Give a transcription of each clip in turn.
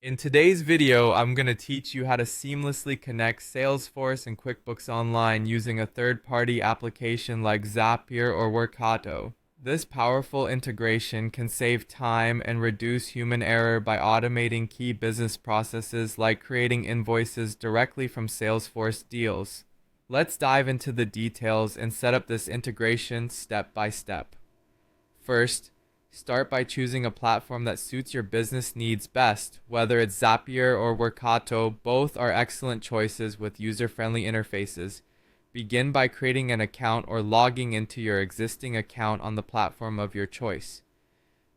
In today's video, I'm going to teach you how to seamlessly connect Salesforce and QuickBooks Online using a third-party application like Zapier or Workato. This powerful integration can save time and reduce human error by automating key business processes like creating invoices directly from Salesforce deals. Let's dive into the details and set up this integration step by step. First, start by choosing a platform that suits your business needs best. Whether it's Zapier or Workato, both are excellent choices with user-friendly interfaces. Begin by creating an account or logging into your existing account on the platform of your choice.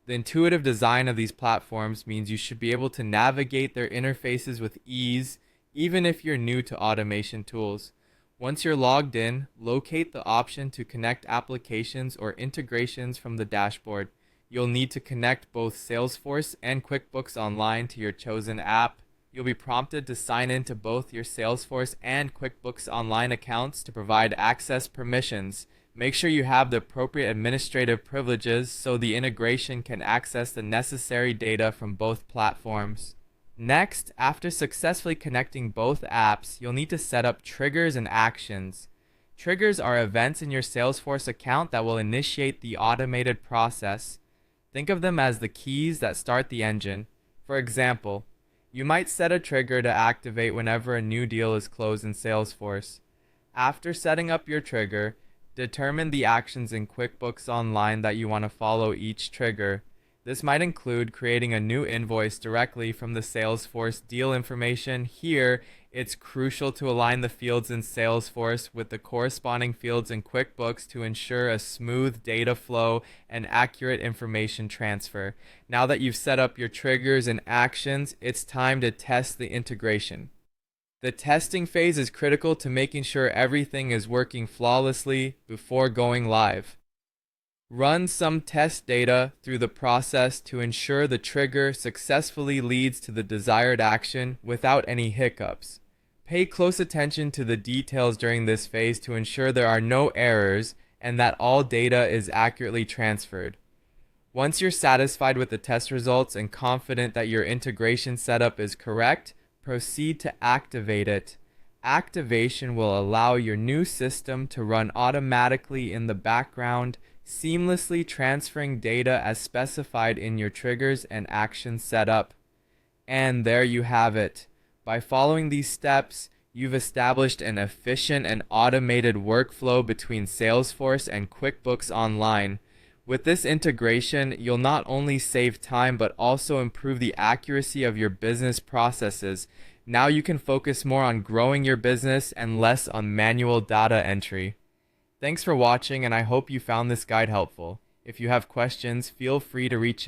The intuitive design of these platforms means you should be able to navigate their interfaces with ease, even if you're new to automation tools. Once you're logged in, locate the option to connect applications or integrations from the dashboard. You'll need to connect both Salesforce and QuickBooks Online to your chosen app. You'll be prompted to sign in to both your Salesforce and QuickBooks Online accounts to provide access permissions. Make sure you have the appropriate administrative privileges so the integration can access the necessary data from both platforms. Next, after successfully connecting both apps, you'll need to set up triggers and actions. Triggers are events in your Salesforce account that will initiate the automated process. Think of them as the keys that start the engine. For example, you might set a trigger to activate whenever a new deal is closed in Salesforce. After setting up your trigger, determine the actions in QuickBooks Online that you want to follow each trigger. This might include creating a new invoice directly from the Salesforce deal information. Here, it's crucial to align the fields in Salesforce with the corresponding fields in QuickBooks to ensure a smooth data flow and accurate information transfer. Now that you've set up your triggers and actions, it's time to test the integration. The testing phase is critical to making sure everything is working flawlessly before going live. Run some test data through the process to ensure the trigger successfully leads to the desired action without any hiccups. Pay close attention to the details during this phase to ensure there are no errors and that all data is accurately transferred. Once you're satisfied with the test results and confident that your integration setup is correct, proceed to activate it. Activation will allow your new system to run automatically in the background, seamlessly transferring data as specified in your triggers and actions setup. And there you have it. By following these steps, you've established an efficient and automated workflow between Salesforce and QuickBooks Online. With this integration, you'll not only save time but also improve the accuracy of your business processes. Now you can focus more on growing your business and less on manual data entry. Thanks for watching, and I hope you found this guide helpful. If you have questions, feel free to reach out.